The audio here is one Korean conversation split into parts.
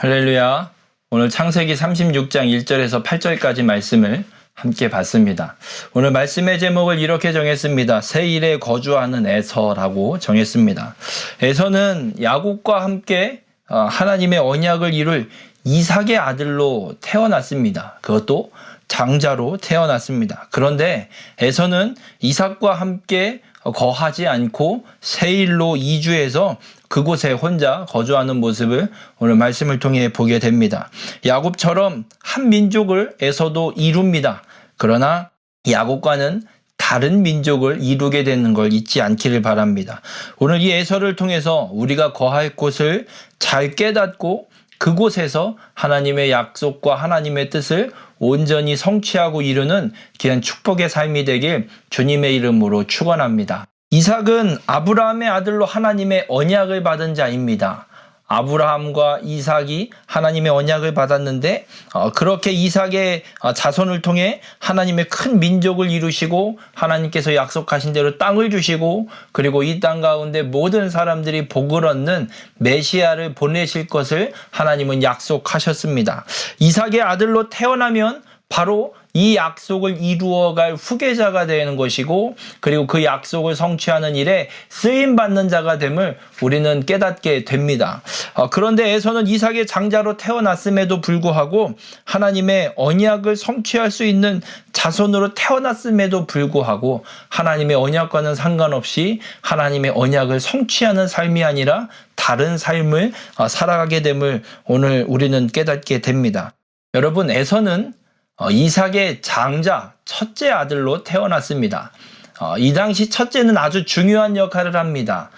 할렐루야. 오늘 창세기 36장 1절에서 8절까지 말씀을 함께 봤습니다. 오늘 말씀의 제목을 이렇게 정했습니다. 세일에 거주하는 에서라고 정했습니다. 에서는 야곱과 함께 하나님의 언약을 이룰 이삭의 아들로 태어났습니다. 그것도 장자로 태어났습니다. 그런데 에서는 이삭과 함께 거하지 않고 세일로 이주해서 그곳에 혼자 거주하는 모습을 오늘 말씀을 통해 보게 됩니다. 야곱처럼 한 민족을 에서도 이룹니다. 그러나 야곱과는 다른 민족을 이루게 되는 걸 잊지 않기를 바랍니다. 오늘 이 에서를 통해서 우리가 거할 곳을 잘 깨닫고 그곳에서 하나님의 약속과 하나님의 뜻을 온전히 성취하고 이루는 귀한 축복의 삶이 되길 주님의 이름으로 축원합니다. 이삭은 아브라함의 아들로 하나님의 언약을 받은 자입니다. 아브라함과 이삭이 하나님의 언약을 받았는데 그렇게 이삭의 자손을 통해 하나님의 큰 민족을 이루시고 하나님께서 약속하신 대로 땅을 주시고 그리고 이 땅 가운데 모든 사람들이 복을 얻는 메시아를 보내실 것을 하나님은 약속하셨습니다. 이삭의 아들로 태어나면 바로 이 약속을 이루어갈 후계자가 되는 것이고 그리고 그 약속을 성취하는 일에 쓰임받는 자가 됨을 우리는 깨닫게 됩니다. 그런데 에서는 이삭의 장자로 태어났음에도 불구하고 하나님의 언약을 성취할 수 있는 자손으로 태어났음에도 불구하고 하나님의 언약과는 상관없이 하나님의 언약을 성취하는 삶이 아니라 다른 삶을 살아가게 됨을 오늘 우리는 깨닫게 됩니다. 여러분, 에서는 이삭의 장자, 첫째 아들로 태어났습니다. 이 당시 첫째는 아주 중요한 역할을 합니다.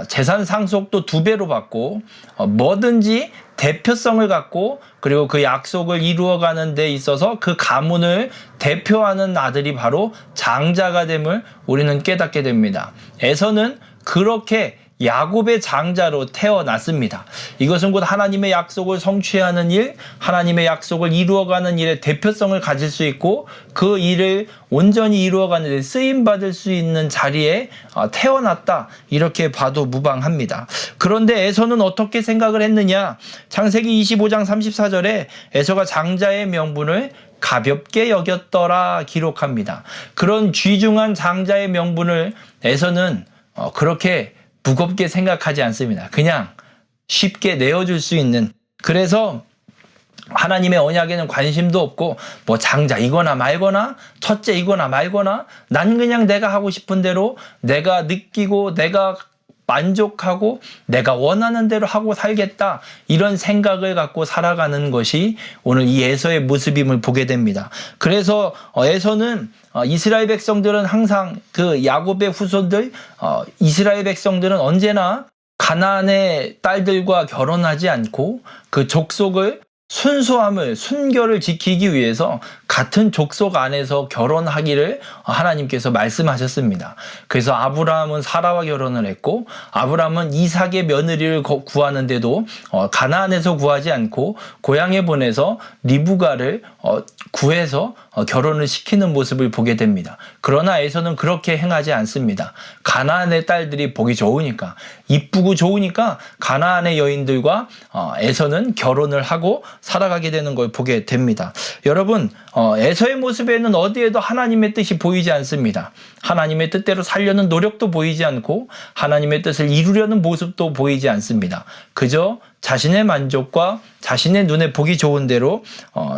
재산 상속도 2배로 받고 뭐든지 대표성을 갖고 그리고 그 약속을 이루어가는 데 있어서 그 가문을 대표하는 아들이 바로 장자가 됨을 우리는 깨닫게 됩니다. 에서는 그렇게 야곱의 장자로 태어났습니다. 이것은 곧 하나님의 약속을 성취하는 일, 하나님의 약속을 이루어가는 일에 대표성을 가질 수 있고 그 일을 온전히 이루어가는 데 쓰임받을 수 있는 자리에 태어났다. 이렇게 봐도 무방합니다. 그런데 에서는 어떻게 생각을 했느냐? 창세기 25장 34절에 에서가 장자의 명분을 가볍게 여겼더라 기록합니다. 그런 귀중한 장자의 명분을 에서는 그렇게 무겁게 생각하지 않습니다. 그냥 쉽게 내어줄 수 있는, 그래서 하나님의 언약에는 관심도 없고 뭐 장자 이거나 말거나 첫째 이거나 말거나 난 그냥 내가 하고 싶은 대로 내가 느끼고 내가 만족하고 내가 원하는 대로 하고 살겠다, 이런 생각을 갖고 살아가는 것이 오늘 이 에서의 모습임을 보게 됩니다. 그래서 에서는 이스라엘 백성들은 항상 그 야곱의 후손들, 이스라엘 백성들은 언제나 가나안의 딸들과 결혼하지 않고 그 족속을 순수함을, 순결을 지키기 위해서 같은 족속 안에서 결혼하기를 하나님께서 말씀하셨습니다. 그래서 아브라함은 사라와 결혼을 했고 아브라함은 이삭의 며느리를 구하는데도 가나안에서 구하지 않고 고향에 보내서 리브가를 구해서 결혼을 시키는 모습을 보게 됩니다. 그러나 에서는 그렇게 행하지 않습니다. 가나안의 딸들이 보기 좋으니까, 이쁘고 좋으니까 가나안의 여인들과 에서는 결혼을 하고 살아가게 되는 걸 보게 됩니다. 여러분, 에서의 모습에는 어디에도 하나님의 뜻이 보이지 않습니다. 하나님의 뜻대로 살려는 노력도 보이지 않고 하나님의 뜻을 이루려는 모습도 보이지 않습니다. 그저 자신의 만족과 자신의 눈에 보기 좋은 대로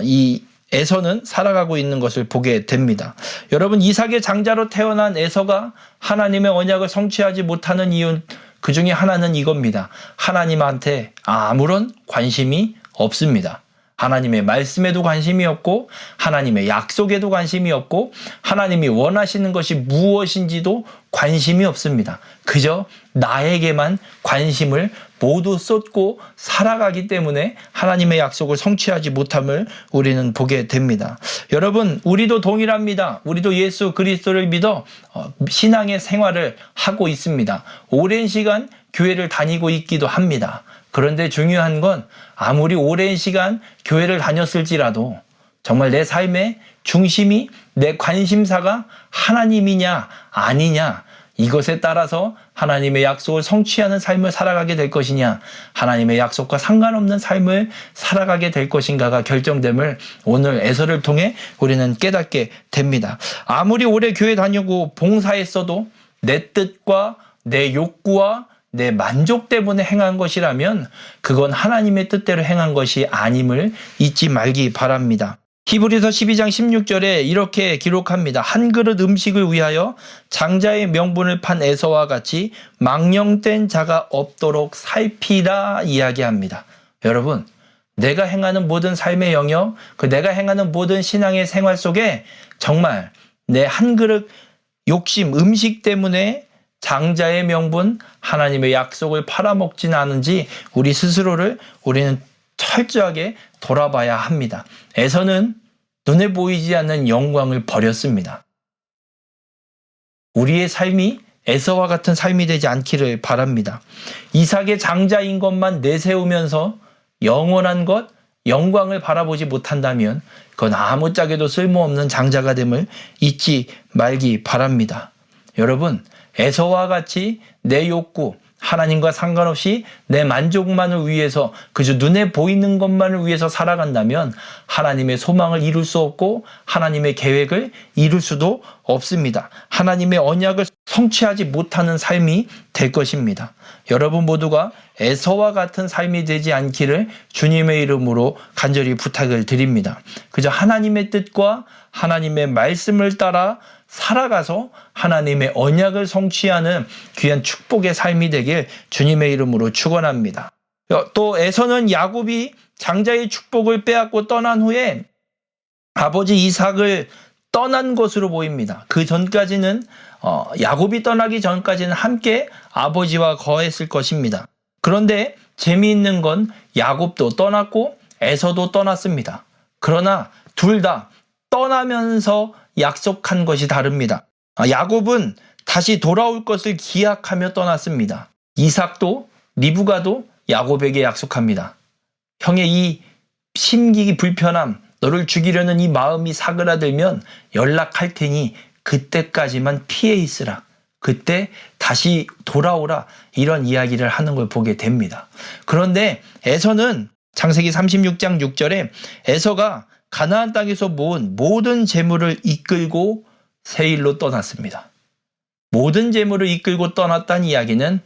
이 에서는 살아가고 있는 것을 보게 됩니다. 여러분, 이삭의 장자로 태어난 에서가 하나님의 언약을 성취하지 못하는 이유, 그 중에 하나는 이겁니다. 하나님한테 아무런 관심이 없습니다. 하나님의 말씀에도 관심이 없고 하나님의 약속에도 관심이 없고 하나님이 원하시는 것이 무엇인지도 관심이 없습니다. 그저 나에게만 관심을 모두 쏟고 살아가기 때문에 하나님의 약속을 성취하지 못함을 우리는 보게 됩니다. 여러분, 우리도 동일합니다. 우리도 예수 그리스도를 믿어 신앙의 생활을 하고 있습니다. 오랜 시간 교회를 다니고 있기도 합니다. 그런데 중요한 건 아무리 오랜 시간 교회를 다녔을지라도 정말 내 삶의 중심이, 내 관심사가 하나님이냐 아니냐, 이것에 따라서 하나님의 약속을 성취하는 삶을 살아가게 될 것이냐, 하나님의 약속과 상관없는 삶을 살아가게 될 것인가가 결정됨을 오늘 에서를 통해 우리는 깨닫게 됩니다. 아무리 오래 교회 다니고 봉사했어도 내 뜻과 내 욕구와 내 만족 때문에 행한 것이라면 그건 하나님의 뜻대로 행한 것이 아님을 잊지 말기 바랍니다. 히브리서 12장 16절에 이렇게 기록합니다. 한 그릇 음식을 위하여 장자의 명분을 판 에서와 같이 망령된 자가 없도록 살피라 이야기합니다. 여러분, 내가 행하는 모든 삶의 영역, 내가 행하는 모든 신앙의 생활 속에 정말 내 한 그릇 욕심, 음식 때문에 장자의 명분, 하나님의 약속을 팔아먹지는 않은지 우리 스스로를 우리는 철저하게 돌아봐야 합니다. 에서는 눈에 보이지 않는 영광을 버렸습니다. 우리의 삶이 에서와 같은 삶이 되지 않기를 바랍니다. 이삭의 장자인 것만 내세우면서 영원한 것, 영광을 바라보지 못한다면 그건 아무짝에도 쓸모없는 장자가 됨을 잊지 말기 바랍니다. 여러분, 에서와 같이 내 욕구, 하나님과 상관없이 내 만족만을 위해서 그저 눈에 보이는 것만을 위해서 살아간다면 하나님의 소망을 이룰 수 없고 하나님의 계획을 이룰 수도 없습니다. 하나님의 언약을 성취하지 못하는 삶이 될 것입니다. 여러분 모두가 에서와 같은 삶이 되지 않기를 주님의 이름으로 간절히 부탁을 드립니다. 그저 하나님의 뜻과 하나님의 말씀을 따라 살아가서 하나님의 언약을 성취하는 귀한 축복의 삶이 되길 주님의 이름으로 축원합니다. 또 에서는 야곱이 장자의 축복을 빼앗고 떠난 후에 아버지 이삭을 떠난 것으로 보입니다. 그 전까지는 야곱이 떠나기 전까지는 함께 아버지와 거했을 것입니다. 그런데 재미있는 건 야곱도 떠났고 에서도 떠났습니다. 그러나 둘 다 떠나면서 약속한 것이 다릅니다. 야곱은 다시 돌아올 것을 기약하며 떠났습니다. 이삭도 리브가도 야곱에게 약속합니다. 형의 이 심기 불편함, 너를 죽이려는 이 마음이 사그라들면 연락할 테니 그때까지만 피해 있으라. 그때 다시 돌아오라. 이런 이야기를 하는 걸 보게 됩니다. 그런데 에서는 창세기 36장 6절에 에서가 가나안 땅에서 모은 모든 재물을 이끌고 세일로 떠났습니다. 모든 재물을 이끌고 떠났다는 이야기는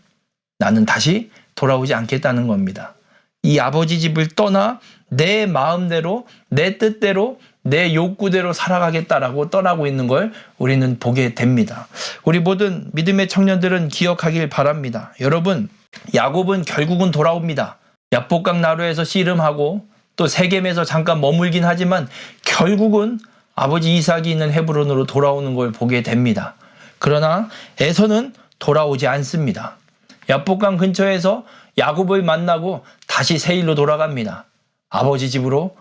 나는 다시 돌아오지 않겠다는 겁니다. 이 아버지 집을 떠나 내 마음대로, 내 뜻대로, 내 욕구대로 살아가겠다라고 떠나고 있는 걸 우리는 보게 됩니다. 우리 모든 믿음의 청년들은 기억하길 바랍니다. 여러분, 야곱은 결국은 돌아옵니다. 야복강 나루에서 씨름하고 또 세겜에서 잠깐 머물긴 하지만 결국은 아버지 이삭이 있는 헤브론으로 돌아오는 걸 보게 됩니다. 그러나 에서는 돌아오지 않습니다. 야복강 근처에서 야곱을 만나고 다시 세일로 돌아갑니다. 아버지 집으로,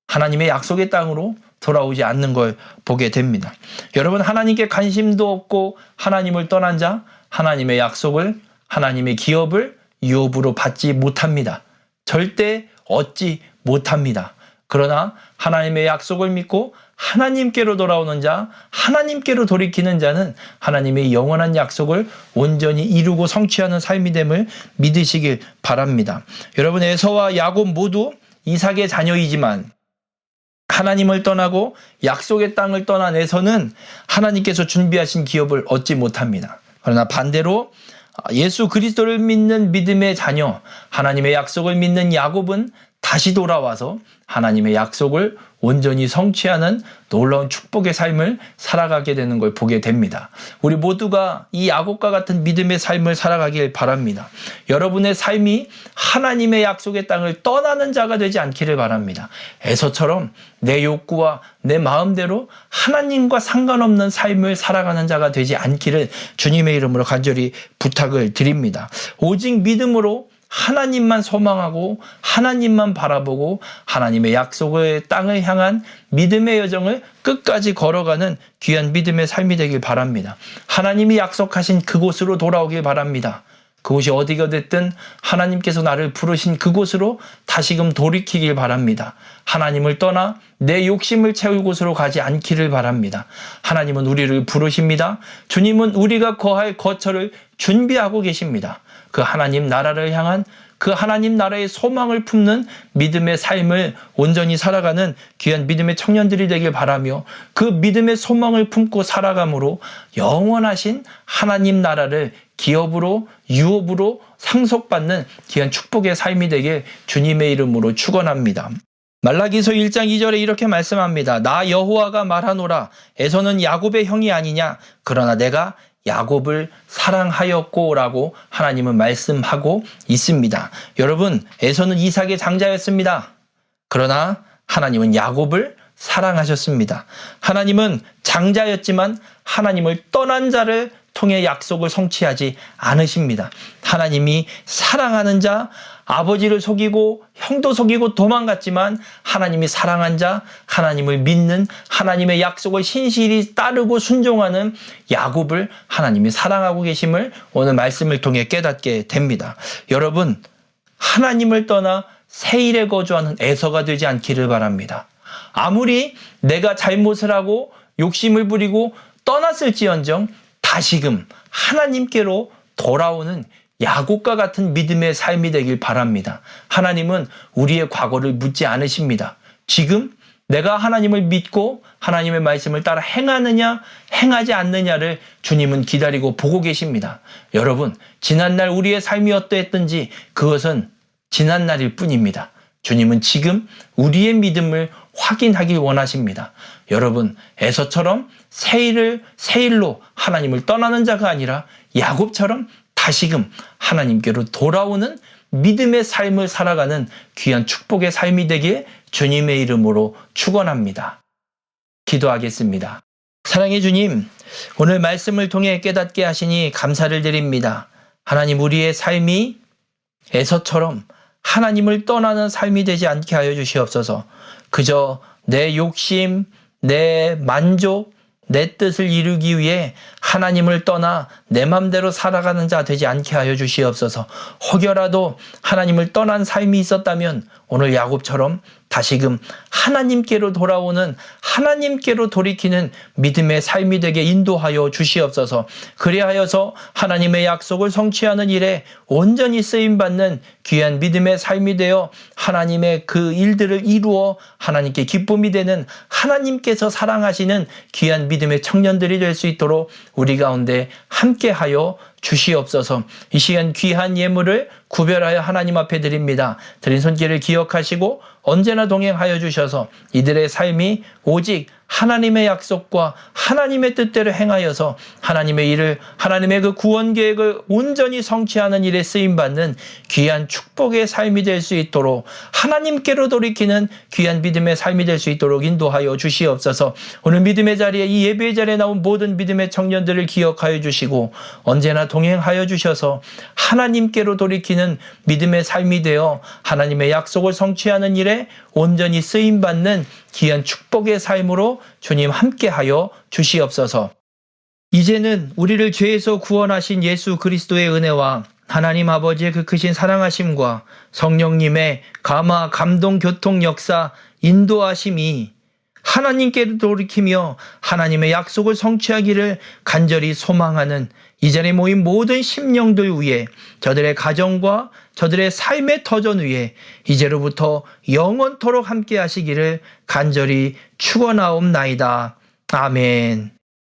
하나님의 약속의 땅으로 돌아오지 않는 걸 보게 됩니다. 여러분, 하나님께 관심도 없고 하나님을 떠난 자, 하나님의 약속을, 하나님의 기업을 유업으로 받지 못합니다. 절대 얻지 못합니다. 그러나 하나님의 약속을 믿고 하나님께로 돌아오는 자, 하나님께로 돌이키는 자는 하나님의 영원한 약속을 온전히 이루고 성취하는 삶이 됨을 믿으시길 바랍니다. 여러분, 에서와 야곱 모두 이삭의 자녀이지만 하나님을 떠나고 약속의 땅을 떠난 에서는 하나님께서 준비하신 기업을 얻지 못합니다. 그러나 반대로 예수 그리스도를 믿는 믿음의 자녀, 하나님의 약속을 믿는 야곱은 다시 돌아와서 하나님의 약속을 온전히 성취하는 놀라운 축복의 삶을 살아가게 되는 걸 보게 됩니다. 우리 모두가 이 야곱과 같은 믿음의 삶을 살아가길 바랍니다. 여러분의 삶이 하나님의 약속의 땅을 떠나는 자가 되지 않기를 바랍니다. 에서처럼 내 욕구와 내 마음대로 하나님과 상관없는 삶을 살아가는 자가 되지 않기를 주님의 이름으로 간절히 부탁을 드립니다. 오직 믿음으로 하나님만 소망하고 하나님만 바라보고 하나님의 약속의 땅을 향한 믿음의 여정을 끝까지 걸어가는 귀한 믿음의 삶이 되길 바랍니다. 하나님이 약속하신 그곳으로 돌아오길 바랍니다. 그곳이 어디가 됐든 하나님께서 나를 부르신 그곳으로 다시금 돌이키길 바랍니다. 하나님을 떠나 내 욕심을 채울 곳으로 가지 않기를 바랍니다. 하나님은 우리를 부르십니다. 주님은 우리가 거할 거처를 준비하고 계십니다. 그 하나님 나라를 향한 그 하나님 나라의 소망을 품는 믿음의 삶을 온전히 살아가는 귀한 믿음의 청년들이 되길 바라며 그 믿음의 소망을 품고 살아감으로 영원하신 하나님 나라를 기업으로 유업으로 상속받는 귀한 축복의 삶이 되길 주님의 이름으로 축원합니다. 말라기서 1장 2절에 이렇게 말씀합니다. 나 여호와가 말하노라. 에서는 야곱의 형이 아니냐. 그러나 내가 야곱을 사랑하였고 라고 하나님은 말씀하고 있습니다. 여러분, 에서는 이삭의 장자였습니다. 그러나 하나님은 야곱을 사랑하셨습니다. 하나님은 장자였지만 하나님을 떠난 자를 통해 약속을 성취하지 않으십니다. 하나님이 사랑하는 자, 아버지를 속이고 형도 속이고 도망갔지만 하나님이 사랑한 자, 하나님을 믿는 하나님의 약속을 신실히 따르고 순종하는 야곱을 하나님이 사랑하고 계심을 오늘 말씀을 통해 깨닫게 됩니다. 여러분, 하나님을 떠나 세일에 거주하는 에서가 되지 않기를 바랍니다. 아무리 내가 잘못을 하고 욕심을 부리고 떠났을지언정 다시금 하나님께로 돌아오는 야곱과 같은 믿음의 삶이 되길 바랍니다. 하나님은 우리의 과거를 묻지 않으십니다. 지금 내가 하나님을 믿고 하나님의 말씀을 따라 행하느냐 행하지 않느냐를 주님은 기다리고 보고 계십니다. 여러분, 지난날 우리의 삶이 어떠했든지 그것은 지난날일 뿐입니다. 주님은 지금 우리의 믿음을 확인하길 원하십니다. 여러분, 에서처럼 세일로 하나님을 떠나는 자가 아니라 야곱처럼 다시금 하나님께로 돌아오는 믿음의 삶을 살아가는 귀한 축복의 삶이 되기에 주님의 이름으로 축원합니다. 기도하겠습니다. 사랑의 주님, 오늘 말씀을 통해 깨닫게 하시니 감사를 드립니다. 하나님, 우리의 삶이 에서처럼 하나님을 떠나는 삶이 되지 않게 하여 주시옵소서. 그저 내 욕심, 내 만족, 내 뜻을 이루기 위해 하나님을 떠나 내 맘대로 살아가는 자 되지 않게 하여 주시옵소서. 혹여라도 하나님을 떠난 삶이 있었다면 오늘 야곱처럼 다시금 하나님께로 돌아오는 하나님께로 돌이키는 믿음의 삶이 되게 인도하여 주시옵소서. 그리하여서 하나님의 약속을 성취하는 일에 온전히 쓰임받는 귀한 믿음의 삶이 되어 하나님의 그 일들을 이루어 하나님께 기쁨이 되는 하나님께서 사랑하시는 귀한 믿음의 청년들이 될 수 있도록 우리 가운데 함께하여 주시옵소서. 이 시간 귀한 예물을 구별하여 하나님 앞에 드립니다. 드린 손길을 기억하시고 언제나 동행하여 주셔서 이들의 삶이 오직 하나님의 약속과 하나님의 뜻대로 행하여서 하나님의 일을, 하나님의 그 구원 계획을 온전히 성취하는 일에 쓰임받는 귀한 축복의 삶이 될 수 있도록 하나님께로 돌이키는 귀한 믿음의 삶이 될 수 있도록 인도하여 주시옵소서. 오늘 믿음의 자리에, 이 예배의 자리에 나온 모든 믿음의 청년들을 기억하여 주시고 언제나 동행하여 주셔서 하나님께로 돌이키는 믿음의 삶이 되어 하나님의 약속을 성취하는 일에 온전히 쓰임받는 귀한 축복의 삶으로 주님 함께하여 주시옵소서. 이제는 우리를 죄에서 구원하신 예수 그리스도의 은혜와 하나님 아버지의 그 크신 사랑하심과 성령님의 감화, 감동, 교통, 역사, 인도하심이 하나님께로 돌이키며 하나님의 약속을 성취하기를 간절히 소망하는 이 자리에 모인 모든 심령들 위해, 저들의 가정과 저들의 삶의 터전 위에 이제로부터 영원토록 함께 하시기를 간절히 축원하옵나이다. 아멘.